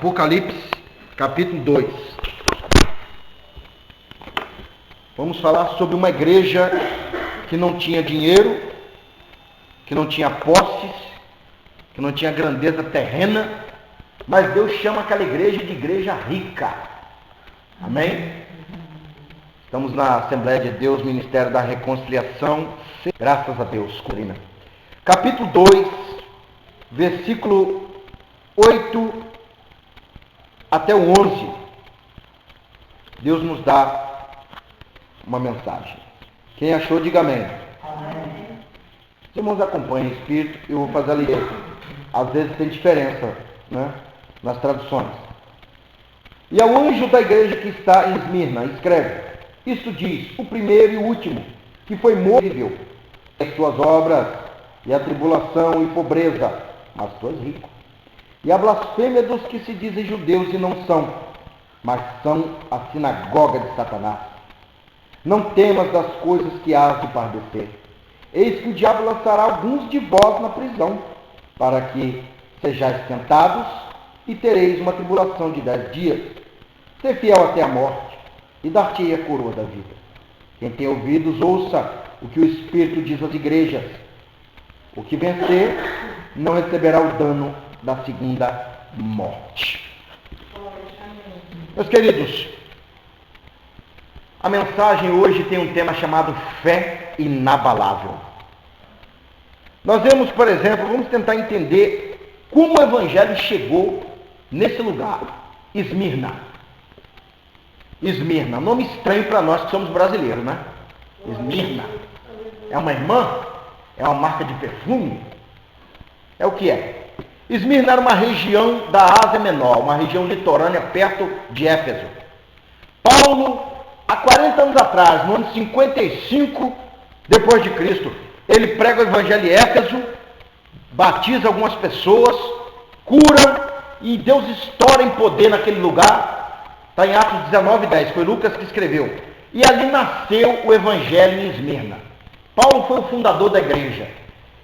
Apocalipse, capítulo 2. Vamos falar sobre uma igreja que não tinha dinheiro, que não tinha posses, que não tinha grandeza terrena, mas Deus chama aquela igreja de igreja rica. Amém? Estamos na Assembleia de Deus, Ministério da Reconciliação, graças a Deus. Corina. Capítulo 2, versículo 8 até o 11. Deus nos dá uma mensagem. Quem achou, diga amém. Amém. Os irmãos acompanhem o Espírito, eu vou fazer a leitura. Às vezes tem diferença, né, nas traduções. E ao anjo da igreja que está em Esmirna, escreve: isto diz o primeiro e o último, que foi morto e viveu. As suas obras, e a tribulação e pobreza, mas tu és rico. E a blasfêmia dos que se dizem judeus e não são, mas são a sinagoga de Satanás. Não temas das coisas que hás de padecer. Eis que o diabo lançará alguns de vós na prisão, para que sejais tentados, e tereis uma tribulação de 10 dias. Ser fiel até a morte, e dar-te-ei a coroa da vida. Quem tem ouvidos, ouça o que o Espírito diz às igrejas. O que vencer não receberá o dano da segunda morte. Meus queridos, a mensagem hoje tem um tema chamado fé inabalável. Nós vemos, por exemplo, vamos tentar entender como o Evangelho chegou nesse lugar, Esmirna. Esmirna, nome estranho para nós que somos brasileiros, né? Esmirna. É uma irmã? É uma marca de perfume? É o que é? Esmirna era uma região da Ásia Menor, uma região litorânea perto de Éfeso. Paulo, há 40 anos atrás, no ano 55 depois de Cristo, ele prega o Evangelho em Éfeso, batiza algumas pessoas, cura, e Deus estoura em poder naquele lugar. Está em Atos 19:10, foi Lucas que escreveu. E ali nasceu o Evangelho em Esmirna. Paulo foi o fundador da igreja.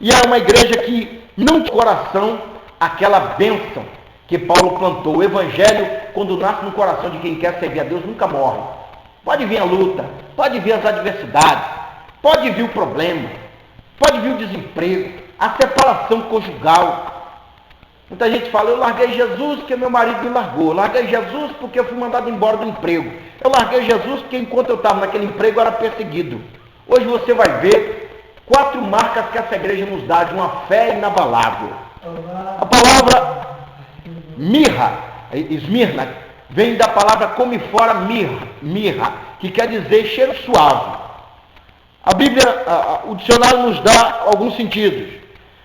E é uma igreja que não tem coração aquela bênção que Paulo plantou. O Evangelho, quando nasce no coração de quem quer servir a Deus, nunca morre. Pode vir a luta, pode vir as adversidades, pode vir o problema, pode vir o desemprego, a separação conjugal. Muita gente fala: eu larguei Jesus porque meu marido me largou, eu larguei Jesus porque eu fui mandado embora do emprego, eu larguei Jesus porque enquanto eu estava naquele emprego eu era perseguido. Hoje você vai ver 4 marcas que essa igreja nos dá de uma fé inabalável. A palavra mirra, Esmirna, vem da palavra come fora mirra, que quer dizer cheiro suave. A Bíblia, o dicionário nos dá alguns sentidos.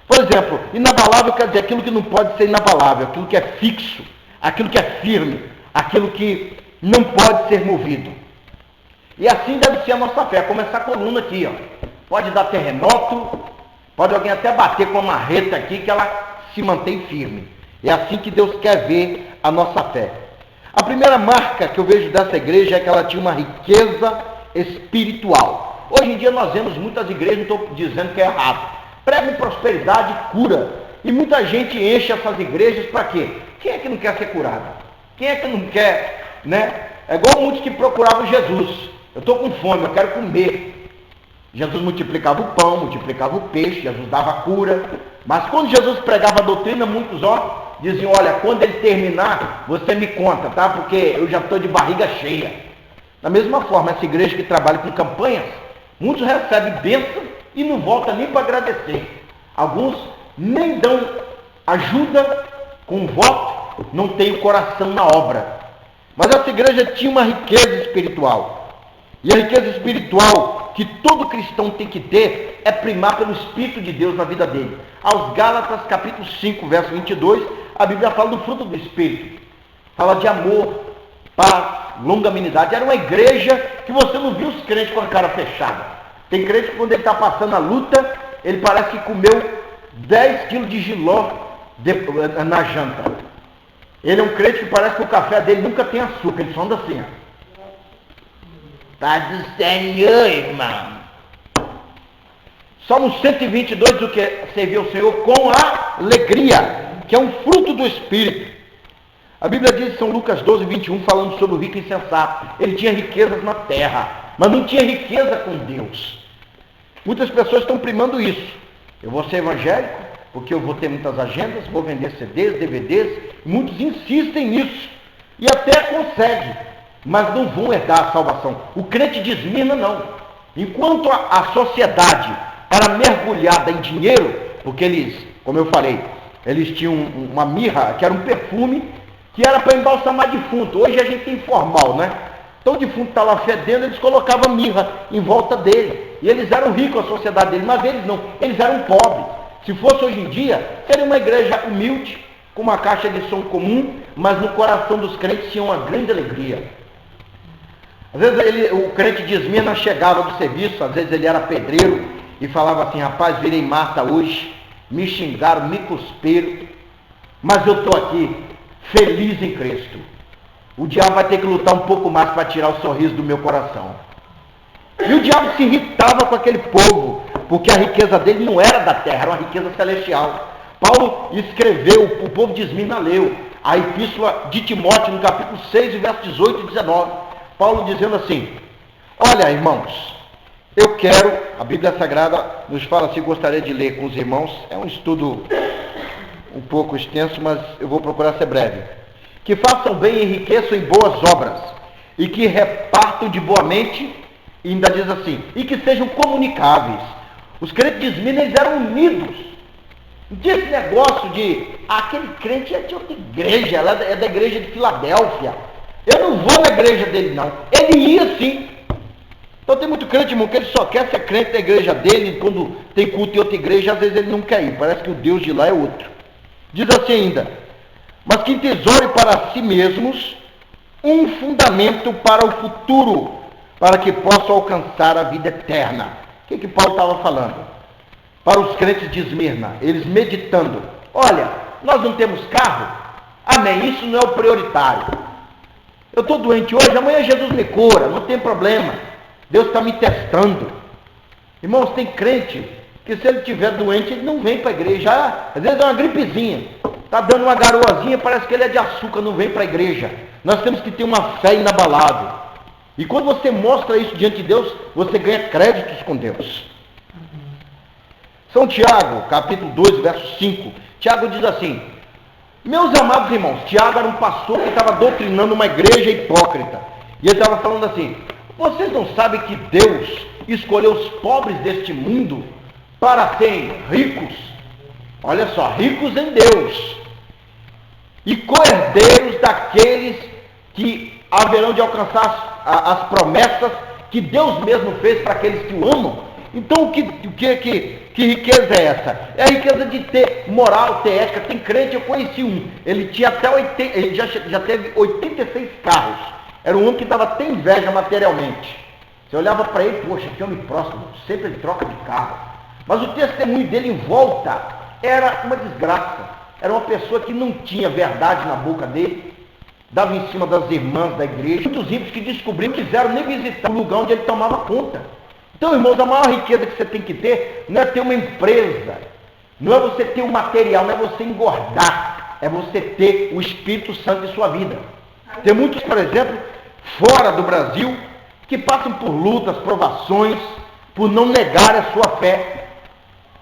Por exemplo, inabalável quer dizer aquilo que não pode ser inabalável, aquilo que é fixo, aquilo que é firme, aquilo que não pode ser movido. E assim deve ser a nossa fé, como essa coluna aqui, ó. Pode dar terremoto, pode alguém até bater com uma marreta aqui que ela se mantém firme. É assim que Deus quer ver a nossa fé. A primeira marca que eu vejo dessa igreja é que ela tinha uma riqueza espiritual. Hoje em dia nós vemos muitas igrejas, não estou dizendo que é errado, pregam prosperidade e cura. E muita gente enche essas igrejas para quê? Quem é que não quer ser curado? Quem é que não quer, né? É igual muitos que procuravam Jesus. Eu estou com fome, eu quero comer. Jesus multiplicava o pão, multiplicava o peixe, Jesus dava cura. Mas quando Jesus pregava a doutrina, muitos diziam: olha, quando ele terminar, você me conta, tá? Porque eu já estou de barriga cheia. Da mesma forma, essa igreja que trabalha com campanhas, muitos recebem bênção e não voltam nem para agradecer. Alguns nem dão ajuda com voto, não tem o coração na obra. Mas essa igreja tinha uma riqueza espiritual. E a riqueza espiritual que todo cristão tem que ter é primar pelo Espírito de Deus na vida dele. Aos Gálatas, capítulo 5, verso 22, a Bíblia fala do fruto do Espírito. Fala de amor, paz, longanimidade. Era uma igreja que você não viu os crentes com a cara fechada. Tem crente que quando ele está passando a luta, ele parece que comeu 10 quilos de jiló na janta. Ele é um crente que parece que o café dele nunca tem açúcar, ele só anda assim, ó. Paz do Senhor, irmão. Salmo 122 diz o que? Servir o Senhor com alegria, que é um fruto do Espírito. A Bíblia diz em São Lucas 12, 21, falando sobre o rico insensato. Ele tinha riquezas na terra, mas não tinha riqueza com Deus. Muitas pessoas estão primando isso. Eu vou ser evangélico, porque eu vou ter muitas agendas, vou vender CDs, DVDs. Muitos insistem nisso. E até conseguem, mas não vão herdar a salvação. O crente de Esmirna não. Enquanto a sociedade era mergulhada em dinheiro, porque eles, como eu falei, eles tinham uma mirra, que era um perfume, que era para embalsamar defunto. Hoje a gente tem formal, né? Então o defunto está lá fedendo, eles colocavam mirra em volta dele. E eles eram ricos, a sociedade dele, mas eles não, eles eram pobres. Se fosse hoje em dia, seria uma igreja humilde, com uma caixa de som comum, mas no coração dos crentes tinha uma grande alegria. Às vezes o crente de Esmirna chegava do serviço, às vezes ele era pedreiro, e falava assim: rapaz, virei Marta hoje, me xingaram, me cusperam, mas eu estou aqui, feliz em Cristo. O diabo vai ter que lutar um pouco mais para tirar o sorriso do meu coração. E o diabo se irritava com aquele povo, porque a riqueza dele não era da terra, era uma riqueza celestial. Paulo escreveu, o povo de Esmirna leu, a epístola de Timóteo, no capítulo 6, versos 18 e 19. Paulo dizendo assim: olha, irmãos, eu quero, a Bíblia Sagrada nos fala assim, gostaria de ler com os irmãos, é um estudo um pouco extenso, mas eu vou procurar ser breve. Que façam bem e enriqueçam em boas obras, e que repartam de boa mente, e ainda diz assim, e que sejam comunicáveis. Os crentes de Esmirna, eles eram unidos. Não tinha esse negócio de, aquele crente é de outra igreja, ela é da igreja de Filadélfia. Eu não vou na igreja dele, não. Ele ia sim. Então tem muito crente, irmão, que ele só quer ser crente da igreja dele, quando tem culto em outra igreja, às vezes ele não quer ir. Parece que o Deus de lá é outro. Diz assim ainda: mas que entesoure para si mesmos um fundamento para o futuro, para que possam alcançar a vida eterna. O que Paulo estava falando? Para os crentes de Esmirna, eles meditando: olha, nós não temos carro, amém, isso não é o prioritário. Eu estou doente hoje, amanhã Jesus me cura, não tem problema. Deus está me testando. Irmãos, tem crente que se ele estiver doente, ele não vem para a igreja. Às vezes é uma gripezinha, está dando uma garoazinha, parece que ele é de açúcar, não vem para a igreja. Nós temos que ter uma fé inabalável. E quando você mostra isso diante de Deus, você ganha créditos com Deus. São Tiago, capítulo 2, verso 5. Tiago diz assim: meus amados irmãos, Tiago era um pastor que estava doutrinando uma igreja hipócrita. E ele estava falando assim: vocês não sabem que Deus escolheu os pobres deste mundo para serem ricos? Olha só, ricos em Deus. E co-herdeiros daqueles que haverão de alcançar as promessas que Deus mesmo fez para aqueles que o amam. Então, que riqueza é essa? É a riqueza de ter moral, ter ética. Tem crente, eu conheci um, ele tinha até 80, ele já teve 86 carros. Era um homem que dava até inveja materialmente. Você olhava para ele, poxa, que homem próximo, sempre ele troca de carro. Mas o testemunho dele em volta era uma desgraça. Era uma pessoa que não tinha verdade na boca dele, dava em cima das irmãs da igreja. Muitos ímpios que descobriram, quiseram nem visitar o lugar onde ele tomava conta. Então, irmãos, a maior riqueza que você tem que ter não é ter uma empresa, não é você ter um material, não é você engordar, é você ter o Espírito Santo em sua vida. Tem muitos, por exemplo, fora do Brasil, que passam por lutas, provações, por não negar a sua fé.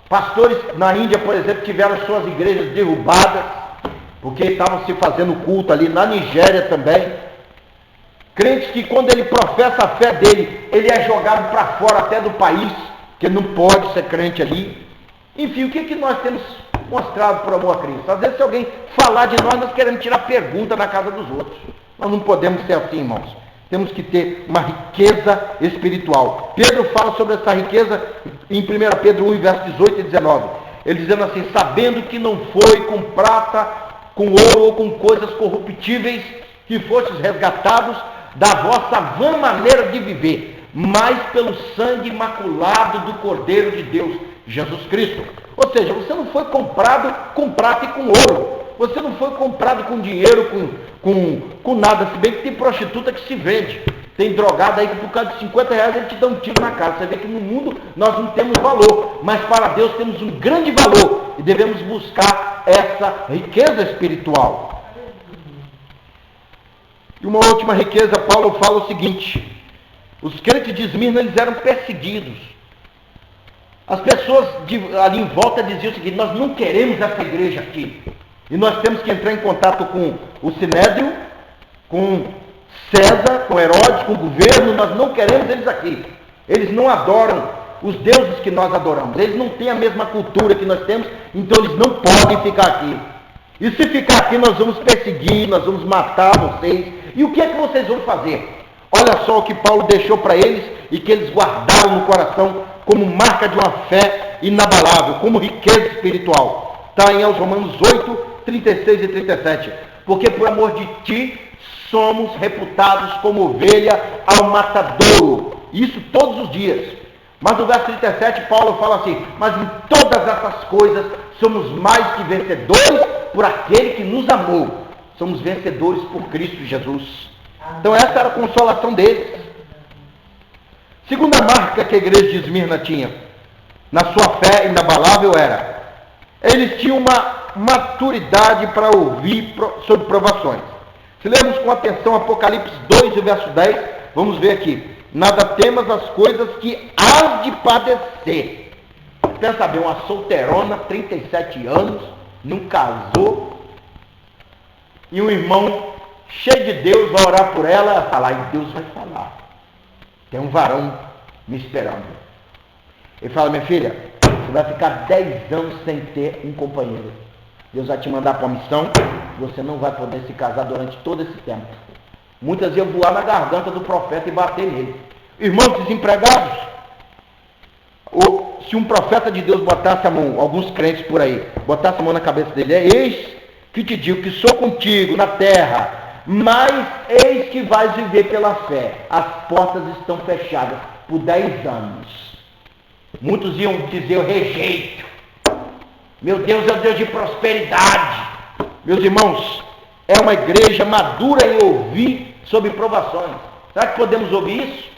Pastores na Índia, por exemplo, tiveram suas igrejas derrubadas, porque estavam se fazendo culto ali, na Nigéria também. Crentes que quando ele professa a fé dele, ele é jogado para fora até do país, que não pode ser crente ali. Enfim, o que nós temos mostrado por amor a Cristo? Às vezes se alguém falar de nós queremos tirar pergunta na casa dos outros. Nós não podemos ser assim, irmãos. Temos que ter uma riqueza espiritual. Pedro fala sobre essa riqueza em 1 Pedro 1, versos 18 e 19. Ele dizendo assim: sabendo que não foi com prata, com ouro ou com coisas corruptíveis que fostes resgatados da vossa vã maneira de viver, mas pelo sangue imaculado do Cordeiro de Deus, Jesus Cristo. Ou seja, você não foi comprado com prata e com ouro. Você não foi comprado com dinheiro, com nada. Se bem que tem prostituta que se vende. Tem drogado aí que por causa de 50 reais ele te dá um tiro na cara. Você vê que no mundo nós não temos valor, mas para Deus temos um grande valor. E devemos buscar essa riqueza espiritual. E uma última riqueza, Paulo fala o seguinte: os crentes de Esmirna, eles eram perseguidos. As pessoas ali em volta diziam o seguinte: nós não queremos essa igreja aqui. E nós temos que entrar em contato com o Sinédrio, com César, com Herodes, com o governo. Nós não queremos eles aqui. Eles não adoram os deuses que nós adoramos. Eles não têm a mesma cultura que nós temos, então eles não podem ficar aqui. E se ficar aqui, nós vamos perseguir, nós vamos matar vocês. E o que é que vocês vão fazer? Olha só o que Paulo deixou para eles e que eles guardaram no coração como marca de uma fé inabalável, como riqueza espiritual. Está em Romanos 8, 36 e 37. Porque por amor de ti somos reputados como ovelha ao matadouro. Isso todos os dias. Mas no verso 37 Paulo fala assim: mas em todas essas coisas somos mais que vencedores por aquele que nos amou. Somos vencedores por Cristo Jesus. Então essa era a consolação deles. Segunda marca que a igreja de Esmirna tinha na sua fé inabalável era: eles tinham uma maturidade para ouvir sobre provações. Se lermos com atenção Apocalipse 2, o verso 10, vamos ver aqui: nada temas as coisas que hás de padecer. Pensa bem, uma solteirona, 37 anos, não casou, e um irmão cheio de Deus vai orar por ela, ela falar, e Deus vai falar. Tem um varão me esperando. Ele fala: minha filha, você vai ficar 10 anos sem ter um companheiro. Deus vai te mandar para uma missão, você não vai poder se casar durante todo esse tempo. Muitas iam voar na garganta do profeta e bater nele. Irmãos desempregados, ou se um profeta de Deus botasse a mão, alguns crentes por aí, botasse a mão na cabeça dele: eis que te digo que sou contigo na terra, mas eis que vais viver pela fé. As portas estão fechadas por 10 anos. Muitos iam dizer: eu rejeito. Meu Deus é o Deus de prosperidade. Meus irmãos, é uma igreja madura em ouvir sobre provações. Será que podemos ouvir isso?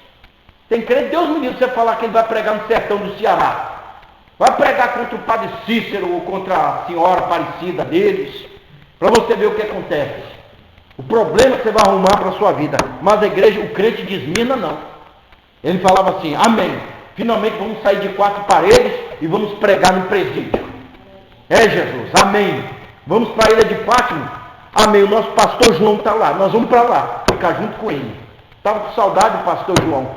Tem crente, Deus me livre, você falar que ele vai pregar no sertão do Ceará. Vai pregar contra o padre Cícero ou contra a senhora Aparecida deles, para você ver o que acontece. O problema que você vai arrumar para a sua vida. Mas a igreja, o crente de Esmirna, não. Ele falava assim: amém, finalmente vamos sair de 4 paredes e vamos pregar no presídio. É Jesus, amém. Vamos para a ilha de Fátima, amém. O nosso pastor João está lá, nós vamos para lá, ficar junto com ele. Estava com saudade do pastor João.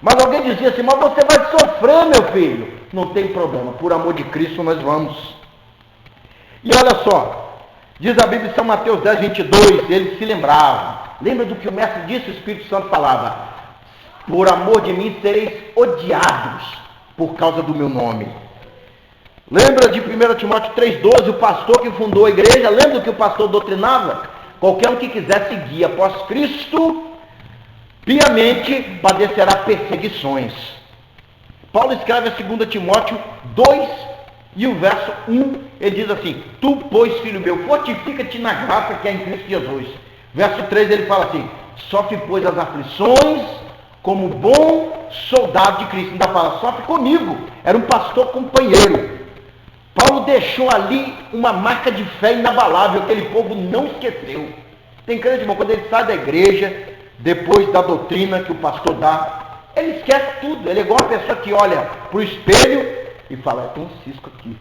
Mas alguém dizia assim: mas você vai sofrer, meu filho. Não tem problema, por amor de Cristo nós vamos. E olha só, diz a Bíblia em São Mateus 10, 22, eles se lembravam. Lembra do que o mestre disse? O Espírito Santo falava: por amor de mim sereis odiados por causa do meu nome. Lembra de 1 Timóteo 3,12, o pastor que fundou a igreja? Lembra do que o pastor doutrinava? Qualquer um que quiser seguir após Cristo, piamente padecerá perseguições. Paulo escreve a 2 Timóteo 2 e o verso 1, ele diz assim: tu, pois, filho meu, fortifica-te na graça que é em Cristo Jesus. Verso 3 ele fala assim: sofre, pois, as aflições como bom soldado de Cristo. Ainda fala: sofre comigo. Era um pastor companheiro. Paulo deixou ali uma marca de fé inabalável, aquele povo não esqueceu. Tem crente, irmão, quando ele sai da igreja, depois da doutrina que o pastor dá, ele esquece tudo. Ele é igual uma pessoa que olha para o espelho e fala: tem um cisco aqui.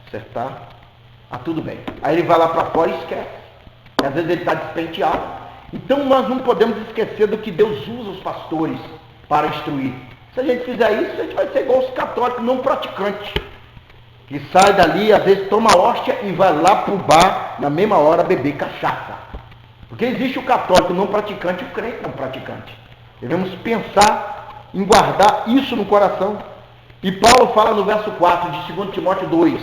Acertar? Ah, tudo bem. Aí ele vai lá para fora e esquece. E às vezes ele está despenteado. Então nós não podemos esquecer do que Deus usa os pastores para instruir. Se a gente fizer isso, a gente vai ser igual os católicos não praticantes, que sai dali, às vezes toma hóstia e vai lá para o bar, na mesma hora, beber cachaça. Porque existe o católico não praticante e o crente não praticante. Devemos pensar em guardar isso no coração. E Paulo fala no verso 4 de 2 Timóteo 2: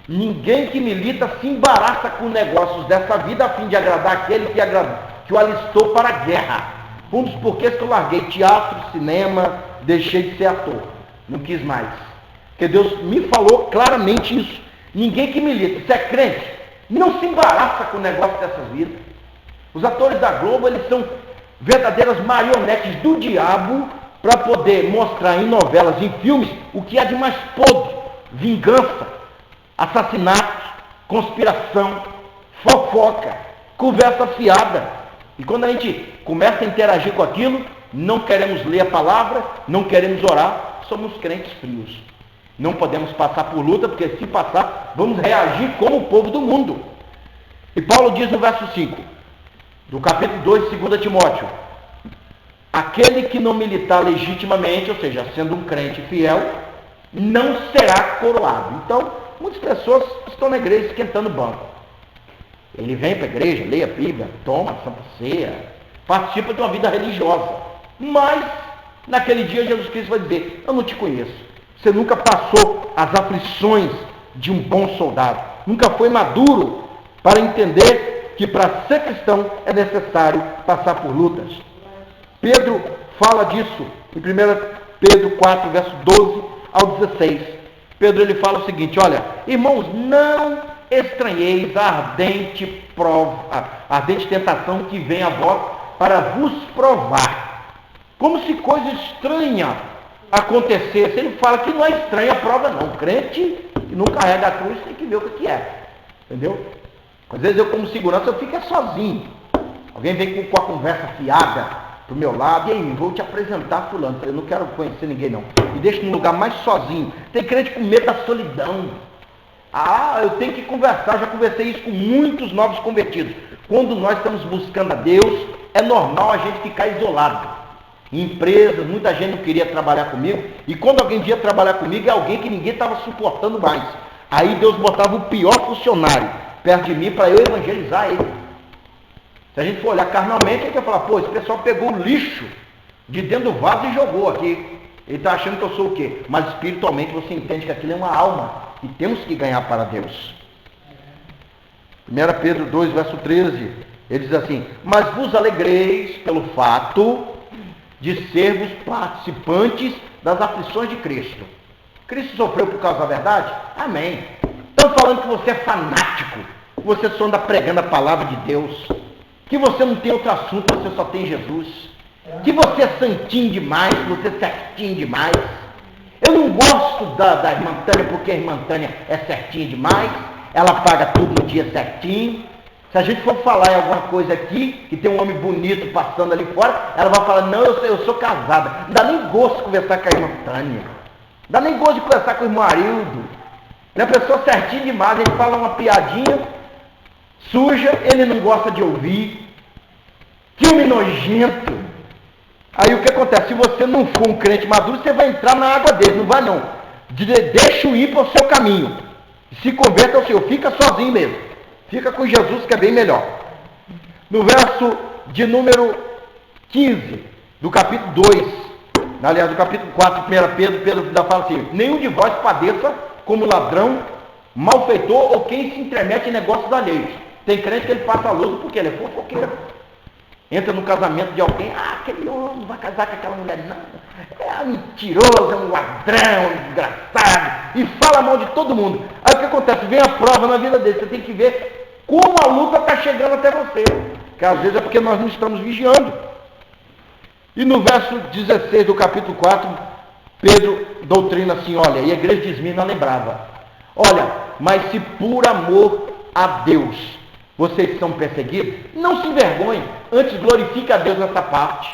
ninguém que milita se embaraça com negócios dessa vida a fim de agradar aquele que o alistou para a guerra. Um dos porquês que eu larguei teatro, cinema, deixei de ser ator. Não quis mais. Porque Deus me falou claramente isso. Ninguém que milita, se é crente, não se embaraça com o negócio dessas vidas. Os atores da Globo, eles são verdadeiras marionetes do diabo para poder mostrar em novelas, em filmes, o que há de mais podre: vingança, assassinato, conspiração, fofoca, conversa fiada. E quando a gente começa a interagir com aquilo, não queremos ler a palavra, não queremos orar, somos crentes frios. Não podemos passar por luta, porque se passar, vamos reagir como o povo do mundo. E Paulo diz no verso 5, do capítulo 2 de 2 Timóteo, aquele que não militar legitimamente, ou seja, sendo um crente fiel, não será coroado. Então, muitas pessoas estão na igreja esquentando o banco. Ele vem para a igreja, lê a Bíblia, toma a Santa Ceia, participa de uma vida religiosa. Mas, naquele dia, Jesus Cristo vai dizer, eu não te conheço. Você nunca passou as aflições de um bom soldado. Nunca foi maduro para entender que para ser cristão é necessário passar por lutas. Pedro fala disso em 1 Pedro 4, verso 12 ao 16. Pedro ele fala o seguinte, olha, irmãos, não estranheis a ardente tentação que vem a vós para vos provar. Como se coisa estranha acontecesse. Ele fala que não é estranha a prova não. O crente que não carrega a cruz tem que ver o que é. Entendeu? Às vezes eu como segurança eu fico sozinho. Alguém vem com a conversa fiada pro meu lado, e aí, vou te apresentar fulano. Eu não quero conhecer ninguém não. Me deixa num lugar mais sozinho. Tem crente com medo da solidão. Eu tenho que conversar, já conversei isso com muitos novos convertidos. Quando nós estamos buscando a Deus, é normal a gente ficar isolado. Em empresas, muita gente não queria trabalhar comigo, e quando alguém ia trabalhar comigo, é alguém que ninguém estava suportando mais. Aí Deus botava o pior funcionário perto de mim para eu evangelizar ele. Se a gente for olhar carnalmente, a gente vai falar, pô, esse pessoal pegou o lixo de dentro do vaso e jogou aqui. Ele está achando que eu sou o quê? Mas espiritualmente você entende que aquilo é uma alma e temos que ganhar para Deus. 1 Pedro 2, verso 13, ele diz assim, mas vos alegreis pelo fato de sermos participantes das aflições de Cristo. Cristo sofreu por causa da verdade? Amém. Estão falando que você é fanático, que você só anda pregando a palavra de Deus, que você não tem outro assunto, você só tem Jesus, que você é santinho demais, que você é certinho demais. Eu não gosto da irmã Tânia, porque a irmã Tânia é certinha demais, ela paga tudo no dia certinho. Se a gente for falar em alguma coisa aqui, que tem um homem bonito passando ali fora, ela vai falar, não, eu sou casada. Não dá nem gosto de conversar com a irmã Tânia. Não dá nem gosto de conversar com o irmão Arildo. Ele é uma pessoa certinha demais, ele fala uma piadinha suja, ele não gosta de ouvir. Que homem nojento. Aí o que acontece? Se você não for um crente maduro, você vai entrar na água dele, não vai não. Deixa-o ir para o seu caminho. Se converta ao Senhor, fica sozinho mesmo. Fica com Jesus, que é bem melhor. No verso de número 15, do capítulo 2, aliás, do capítulo 4, 1 Pedro, Pedro ainda fala assim, nenhum de vós padeça como ladrão, malfeitor ou quem se intermete em negócios alheios. Tem crente que ele passa a luz porque ele é fofoqueiro. Entra no casamento de alguém, aquele homem vai casar com aquela mulher, não. É um mentiroso, é um ladrão, um desgraçado, e fala mal de todo mundo. Aí o que acontece? Vem a prova na vida dele, você tem que ver como a luta está chegando até você. Que às vezes é porque nós não estamos vigiando. E no verso 16 do capítulo 4, Pedro doutrina assim, olha, e a igreja de Esmirna lembrava, olha, mas se por amor a Deus vocês são perseguidos, não se envergonhem, antes glorifique a Deus nessa parte.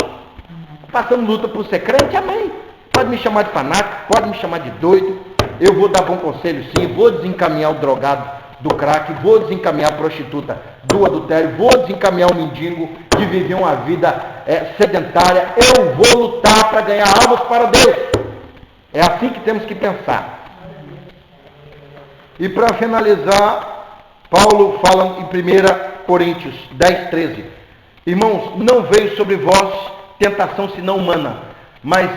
Passando luta por ser crente, amém. Pode me chamar de fanático, pode me chamar de doido, eu vou dar bom conselho sim, vou desencaminhar o drogado do crack, vou desencaminhar a prostituta do adultério, vou desencaminhar o mendigo de viver uma vida sedentária, eu vou lutar para ganhar almas para Deus. É assim que temos que pensar. E para finalizar, Paulo fala em 1 Coríntios 10, 13. Irmãos, não veio sobre vós tentação senão humana, mas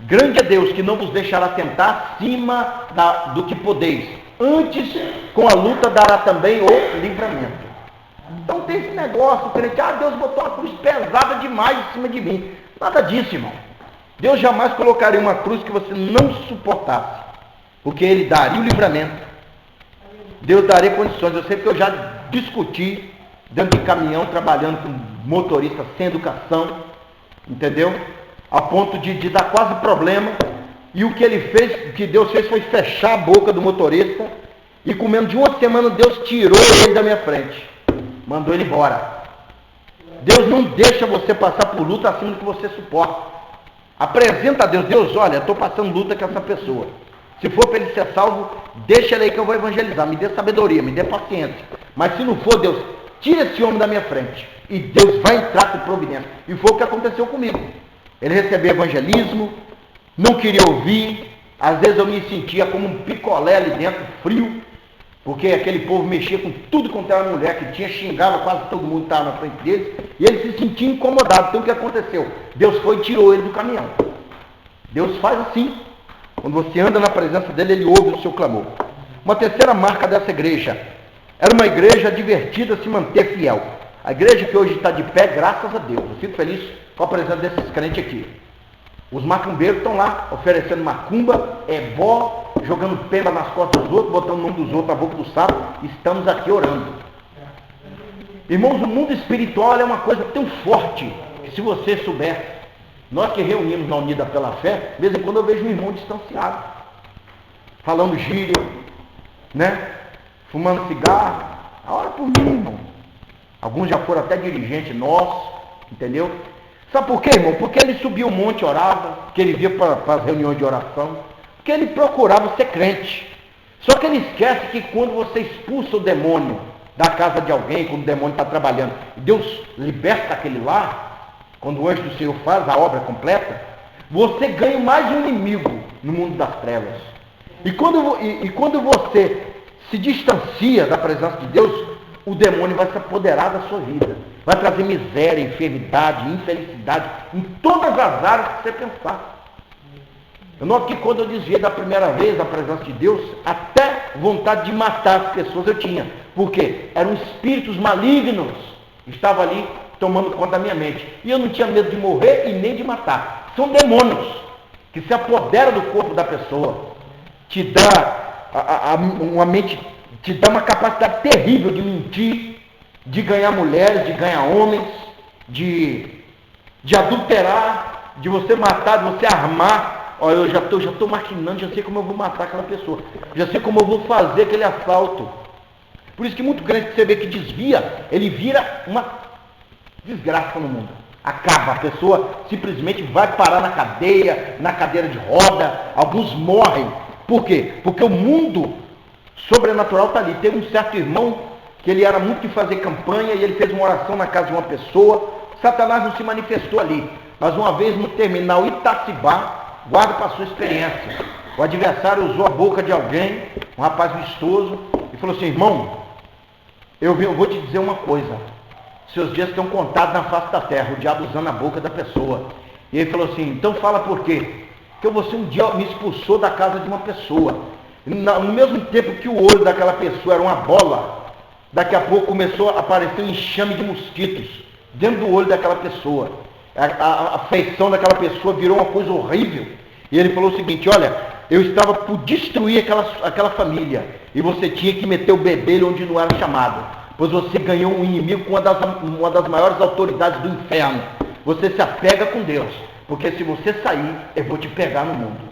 grande é Deus que não vos deixará tentar acima do que podeis. Antes, com a luta dará também o livramento. Então tem esse negócio, crente, Deus botou uma cruz pesada demais em cima de mim. Nada disso, irmão. Deus jamais colocaria uma cruz que você não suportasse, porque Ele daria o livramento. Deus daria condições. Eu sei porque eu já discuti dentro de caminhão, trabalhando com motorista sem educação, entendeu? A ponto de dar quase problema. E o que ele fez, o que Deus fez foi fechar a boca do motorista. E com menos de uma semana Deus tirou ele da minha frente. Mandou ele embora. Deus não deixa você passar por luta acima do que você suporta. Apresenta a Deus. Deus, olha, eu estou passando luta com essa pessoa. Se for para ele ser salvo, deixa ele aí que eu vou evangelizar. Me dê sabedoria, me dê paciência. Mas se não for, Deus, tira esse homem da minha frente. E Deus vai entrar com providência. E foi o que aconteceu comigo. Ele recebeu evangelismo, não queria ouvir. Às vezes eu me sentia como um picolé ali dentro, frio. Porque aquele povo mexia com tudo quanto era mulher que tinha, xingava quase todo mundo que estava na frente deles. E ele se sentia incomodado. Então o que aconteceu? Deus foi e tirou ele do caminhão. Deus faz assim. Quando você anda na presença dele, ele ouve o seu clamor. Uma terceira marca dessa igreja. Era uma igreja divertida a se manter fiel. A igreja que hoje está de pé, graças a Deus. Eu fico feliz com a presença desses crentes aqui. Os macumbeiros estão lá oferecendo macumba, ebó, jogando pena nas costas dos outros, botando o nome dos outros na boca do sapo. Estamos aqui orando. Irmãos, o mundo espiritual é uma coisa tão forte que se você souber, nós que reunimos na Unida pela Fé, de vez em quando eu vejo um irmão distanciado, falando gíria, né? Fumando cigarro. Ora por mim, irmão. Alguns já foram até dirigentes nossos, entendeu? Sabe por quê, irmão? Porque ele subia o monte e orava, porque ele via para as reuniões de oração, porque ele procurava ser crente. Só que ele esquece que quando você expulsa o demônio da casa de alguém, quando o demônio está trabalhando, Deus liberta aquele lá, quando o anjo do Senhor faz a obra completa, você ganha mais um inimigo no mundo das trevas. E quando você se distancia da presença de Deus, o demônio vai se apoderar da sua vida. Vai trazer miséria, enfermidade, infelicidade, em todas as áreas que você pensar. Eu noto que quando eu desviei da primeira vez da presença de Deus, até vontade de matar as pessoas eu tinha. Por quê? Eram espíritos malignos que estavam ali tomando conta da minha mente. E eu não tinha medo de morrer e nem de matar. São demônios que se apoderam do corpo da pessoa. Te dá uma mente, te dá uma capacidade terrível de mentir, de ganhar mulheres, de ganhar homens, de adulterar, de você matar, de você armar. Olha, eu já estou maquinando, já sei como eu vou matar aquela pessoa, já sei como eu vou fazer aquele assalto. Por isso que muito crente que você vê que desvia, ele vira uma desgraça no mundo. Acaba, a pessoa simplesmente vai parar na cadeia, na cadeira de roda, alguns morrem. Por quê? Porque o mundo sobrenatural está ali. Teve um certo irmão que ele era muito de fazer campanha e ele fez uma oração na casa de uma pessoa. Satanás não se manifestou ali, mas uma vez no terminal Itacibá, guarda para a sua experiência, o adversário usou a boca de alguém, um rapaz vistoso, e falou assim: irmão, eu vou te dizer uma coisa, seus dias estão contados na face da terra. O diabo usando a boca da pessoa. E ele falou assim: então fala por quê? Porque você um dia me expulsou da casa de uma pessoa. No mesmo tempo que o olho daquela pessoa era uma bola, daqui a pouco começou a aparecer um enxame de mosquitos dentro do olho daquela pessoa. A feição daquela pessoa virou uma coisa horrível. E ele falou o seguinte: olha, eu estava por destruir aquela família, e você tinha que meter o bedelho onde não era chamado, pois você ganhou um inimigo com uma das maiores autoridades do inferno. Você se apega com Deus, porque se você sair, eu vou te pegar no mundo.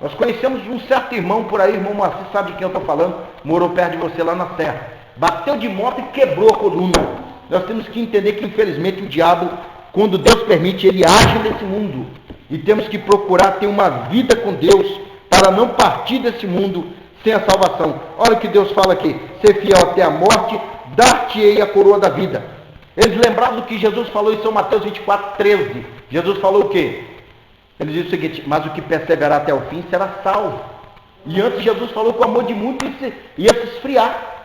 Nós conhecemos um certo irmão por aí, irmão Moacir sabe de quem eu estou falando, morou perto de você lá na serra, bateu de moto e quebrou a coluna. Nós temos que entender que infelizmente o diabo, quando Deus permite, ele age nesse mundo, e temos que procurar ter uma vida com Deus, para não partir desse mundo sem a salvação. Olha o que Deus fala aqui: ser fiel até a morte, dar-te-ei a coroa da vida. Eles lembravam do que Jesus falou em São Mateus 24:13. Jesus falou o quê? Ele diz o seguinte: mas o que perseverar até o fim será salvo. E antes Jesus falou que o amor de muitos ia se esfriar.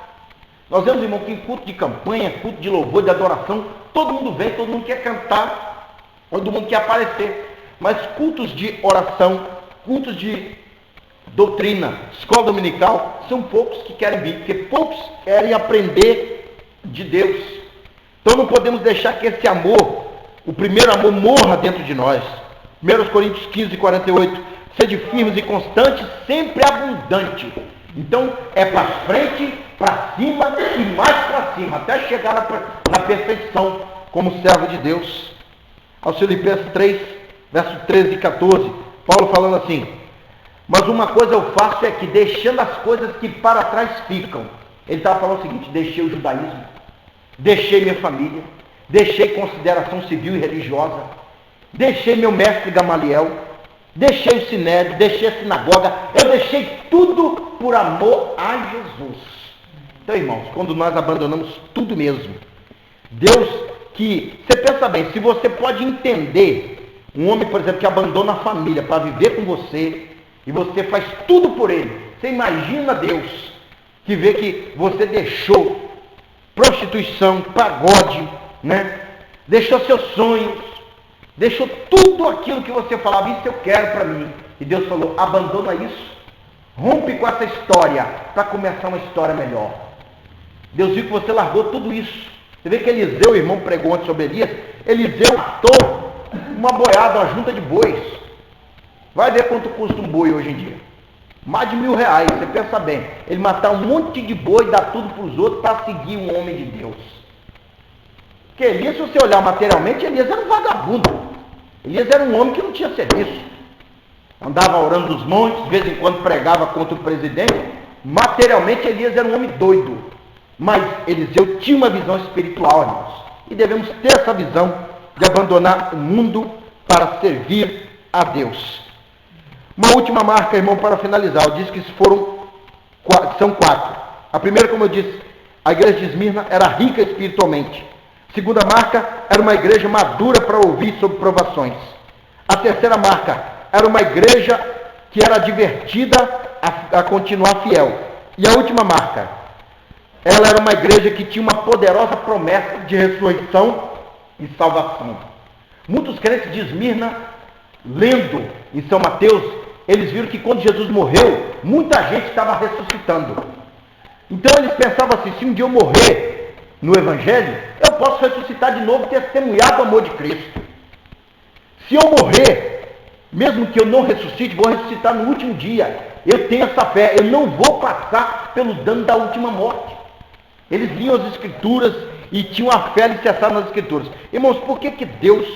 Nós vemos, irmão, que em culto de campanha, culto de louvor, de adoração, todo mundo vem, todo mundo quer cantar, todo mundo quer aparecer. Mas cultos de oração, cultos de doutrina, escola dominical, são poucos que querem vir, porque poucos querem aprender de Deus. Então não podemos deixar que esse amor, o primeiro amor, morra dentro de nós. 1 Coríntios 15:48, sede firmes e constantes, sempre abundante. Então é para frente, para cima e mais para cima, até chegar na perfeição como servo de Deus. Aos Filipenses 3, versos 13 e 14, Paulo falando assim: mas uma coisa eu faço é que, deixando as coisas que para trás ficam. Ele estava falando o seguinte: deixei o judaísmo, deixei minha família, deixei consideração civil e religiosa, deixei meu mestre Gamaliel, deixei o sinédrio, deixei a sinagoga, eu deixei tudo por amor a Jesus. Então, irmãos, quando nós abandonamos tudo mesmo, Deus que, você pensa bem, se você pode entender um homem, por exemplo, que abandona a família para viver com você, e você faz tudo por ele, você imagina Deus que vê que você deixou prostituição, pagode, né? Deixou seus sonhos, deixou tudo aquilo que você falava, isso eu quero para mim. E Deus falou, abandona isso, rompe com essa história para começar uma história melhor. Deus viu que você largou tudo isso. Você vê que Eliseu, o irmão pregou antes sobre Elias, Eliseu matou uma boiada, uma junta de bois. Vai ver quanto custa um boi hoje em dia. Mais de R$1.000, você pensa bem. Ele matar um monte de boi, dar tudo para os outros para seguir um homem de Deus. Porque Elias, se você olhar materialmente, Elias era um vagabundo. Elias era um homem que não tinha serviço. Andava orando nos montes, de vez em quando pregava contra o presidente. Materialmente, Elias era um homem doido. Mas Eliseu tinha uma visão espiritual, irmãos. E devemos ter essa visão de abandonar o mundo para servir a Deus. Uma última marca, irmão, para finalizar. Eu disse que são 4. A primeira, como eu disse, a igreja de Esmirna era rica espiritualmente. A segunda marca, era uma igreja madura para ouvir sobre provações. A terceira marca, era uma igreja que era divertida a continuar fiel. E a última marca, ela era uma igreja que tinha uma poderosa promessa de ressurreição e salvação. Muitos crentes de Esmirna, lendo em São Mateus, eles viram que quando Jesus morreu, muita gente estava ressuscitando. Então eles pensavam assim, se um dia eu morrer no Evangelho, eu posso ressuscitar de novo e testemunhar do amor de Cristo. Se eu morrer, mesmo que eu não ressuscite, vou ressuscitar no último dia. Eu tenho essa fé, eu não vou passar pelo dano da última morte. Eles liam as Escrituras e tinham a fé alicerçada nas Escrituras. Irmãos, por que Deus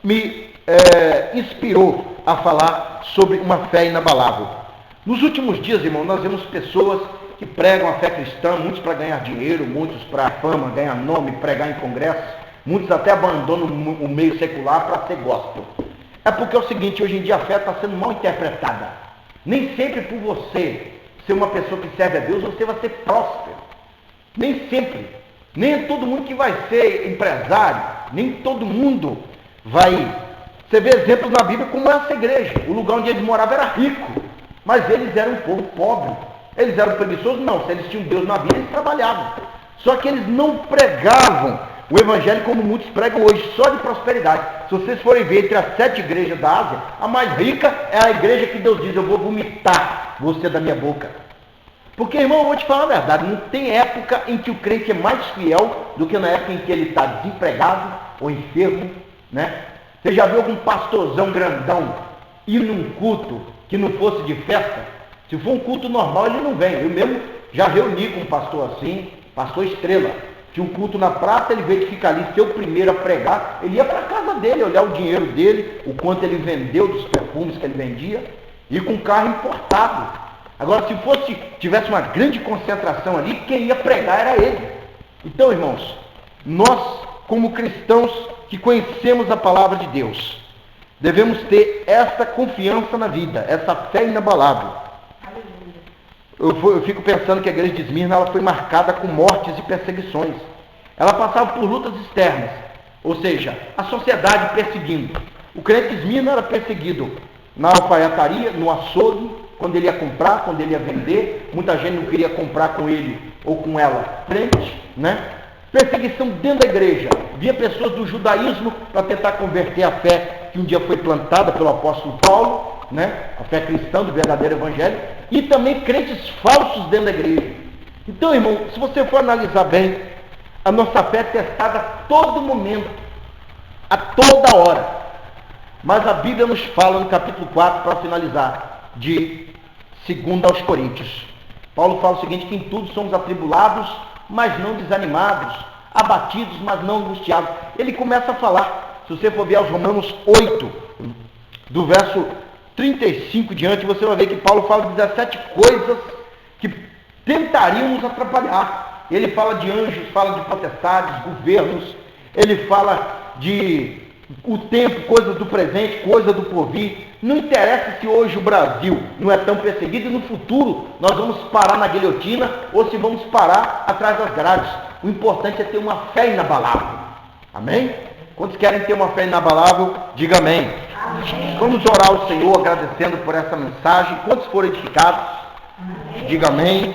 me inspirou a falar sobre uma fé inabalável? Nos últimos dias, irmão, nós vemos pessoas que pregam a fé cristã, muitos para ganhar dinheiro, muitos para fama, ganhar nome, pregar em congressos, muitos até abandonam o meio secular para ser gospel. É porque é o seguinte, hoje em dia a fé está sendo mal interpretada. Nem sempre por você ser uma pessoa que serve a Deus, você vai ser próspero. Nem sempre. Nem todo mundo que vai ser empresário, nem todo mundo vai. Você vê exemplos na Bíblia como essa igreja. O lugar onde eles moravam era rico, mas eles eram um povo pobre. Eles eram preguiçosos? Não. Se eles tinham Deus na vida, eles trabalhavam. Só que eles não pregavam o evangelho como muitos pregam hoje, só de prosperidade. Se vocês forem ver entre as 7 igrejas da Ásia, a mais rica é a igreja que Deus diz, eu vou vomitar você da minha boca. Porque, irmão, eu vou te falar a verdade, não tem época em que o crente é mais fiel do que na época em que ele está desempregado ou enfermo, né? Você já viu algum pastorzão grandão ir num culto que não fosse de festa? Se for um culto normal, ele não vem. Eu mesmo já reuni com um pastor assim, pastor Estrela. Tinha um culto na praça, ele veio de ficar ali, ser o primeiro a pregar. Ele ia para a casa dele, olhar o dinheiro dele, o quanto ele vendeu dos perfumes que ele vendia, e com um carro importado. Agora, se tivesse uma grande concentração ali, quem ia pregar era ele. Então, irmãos, nós, como cristãos que conhecemos a palavra de Deus, devemos ter essa confiança na vida, essa fé inabalável. Eu fico pensando que a igreja de Esmirna ela foi marcada com mortes e perseguições. Ela passava por lutas externas, ou seja, a sociedade perseguindo. O crente de Esmirna era perseguido na alfaiataria, no açougue, quando ele ia comprar, quando ele ia vender. Muita gente não queria comprar com ele ou com ela frente, né? Perseguição dentro da igreja. Via pessoas do judaísmo para tentar converter a fé que um dia foi plantada pelo apóstolo Paulo, né? A fé cristã do verdadeiro evangelho, e também crentes falsos dentro da igreja. Então, irmão, se você for analisar bem, a nossa fé é testada a todo momento, a toda hora. Mas a Bíblia nos fala no capítulo 4, para finalizar, de 2 aos Coríntios. Paulo fala o seguinte, que em tudo somos atribulados, mas não desanimados, abatidos, mas não angustiados. Ele começa a falar, se você for ver aos Romanos 8, do verso 35 diante, você vai ver que Paulo fala de 17 coisas que tentariam nos atrapalhar. Ele fala de anjos, fala de potestades, governos, Ele fala de o tempo, coisa do presente, coisa do porvir. Não interessa se hoje o Brasil não é tão perseguido e no futuro nós vamos parar na guilhotina ou se vamos parar atrás das grades. O importante é ter uma fé inabalável. Amém? Quantos querem ter uma fé inabalável, diga amém. Amém. Vamos orar ao Senhor agradecendo por essa mensagem. Quantos foram edificados, diga amém.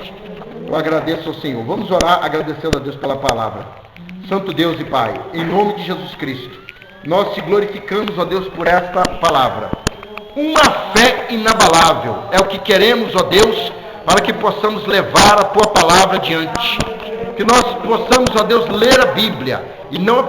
Eu agradeço ao Senhor. Vamos orar agradecendo a Deus pela palavra. Santo Deus e Pai, em nome de Jesus Cristo, nós te glorificamos, ó Deus, por esta palavra. Uma fé inabalável é o que queremos, ó Deus, para que possamos levar a tua palavra adiante. Que nós possamos, ó Deus, ler a Bíblia e não